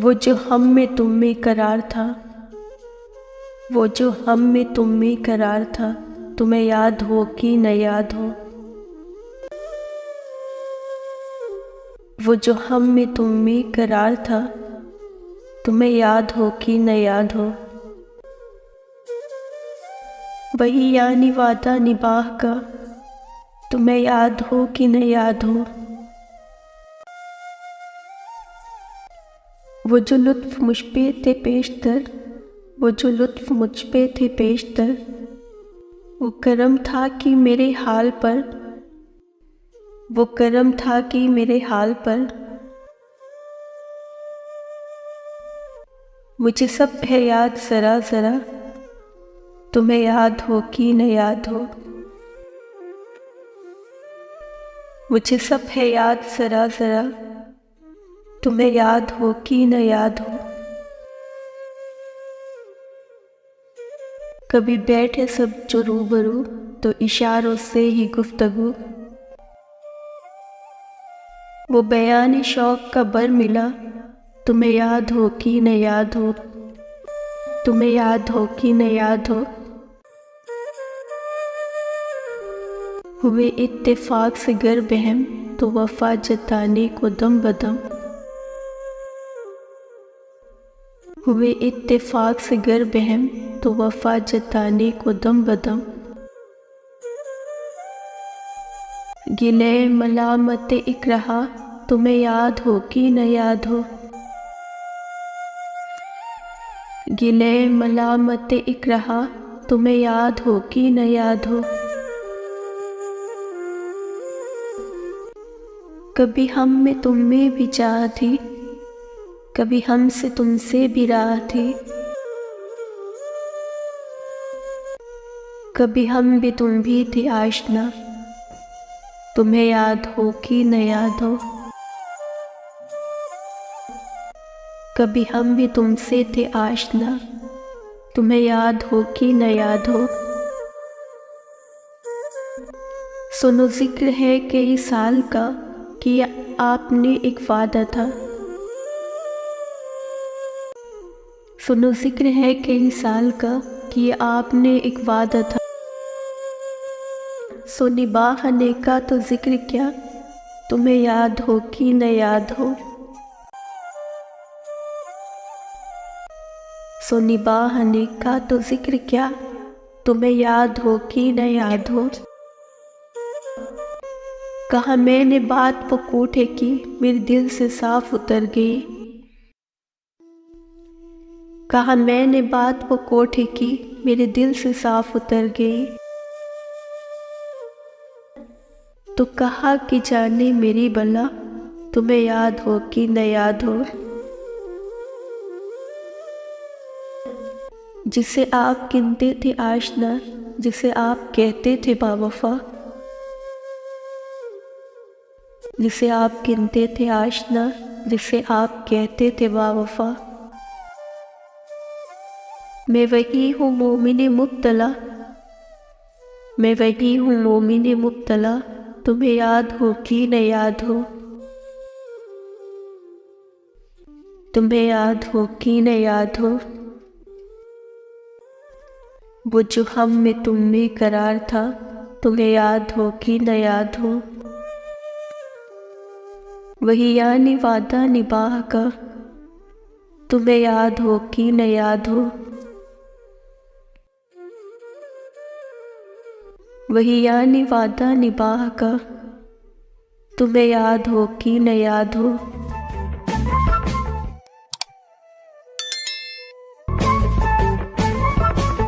वो जो हम में तुम में करार था, वो जो हम में तुम में करार था, तुम्हें याद हो कि न याद हो। वो जो हम में तुम में करार था, तुम्हें याद हो कि न याद हो। वही यानी वादा निभाह का, तुम्हें याद हो कि न याद हो। वो जो लुत्फ मुझ पे थे पेशतर, वो जो लुत्फ मुझ पे थे पेशतर, वो करम था कि मेरे हाल पर, वो करम था कि मेरे हाल पर। मुझे सब है याद ज़रा ज़रा, तुम्हें याद हो कि न याद हो। मुझे सब है याद ज़रा ज़रा, तुम्हें याद हो कि न याद हो। कभी बैठे सब जो रूबरू, तो इशारों से ही गुफ्तगू, वो बयान शौक का बर मिला, तुम्हें याद हो कि न याद हो। तुम्हें याद हो कि न याद हो। हुए इत्तेफाक से गर बहम, तो वफा जताने को दम बदम। हुए इत्तेफाक से गर बहम, तो वफा जताने को दम बदम। गिले मलामत इकराहा, तुम्हें याद हो कि न याद हो। गिले मलामत इकराहा, तुम्हें याद हो कि न याद हो। कभी हम में तुम में भी चाह थी, कभी हमसे तुमसे भी राह थी। कभी हम भी तुम भी थे आशना, तुम्हें याद हो कि न याद हो। कभी हम भी तुमसे थे आशना, तुम्हें याद हो कि न याद हो। सुनो जिक्र है कई साल का, कि आपने एक वादा था। सुनो जिक्र है कई साल का, कि आपने एक वादा था। सो निभाने का तो जिक्र क्या, तुम्हें याद हो कि न याद हो। सो निभाने का तो जिक्र क्या, तुम्हें याद हो कि न याद हो। कहा मैंने बात वो कोठे की, मेरे दिल से साफ उतर गई। कहा मैंने बात वो कोठे की, मेरे दिल से साफ उतर गई। तो कहा कि जाने मेरी बला, तुम्हें याद हो कि न याद हो। जिसे आप गिनते थे आशना, जिसे आप कहते थे बावफा। जिसे आप गिनते थे आशना, जिसे आप कहते थे बावफा। मैं वही हूँ मोमिन मुब्तला, मैं वही हूँ मोमिन मुब्तला, तुम्हें याद हो कि न याद हो। तुम्हें याद हो कि न याद हो। वो जो हम में तुम में करार था, तुम्हें याद हो कि न याद हो। वही यानी वादा निभाह का, तुम्हें याद हो कि न याद हो। वही यानी वादा निभाह का, तुम्हें याद हो कि न याद हो।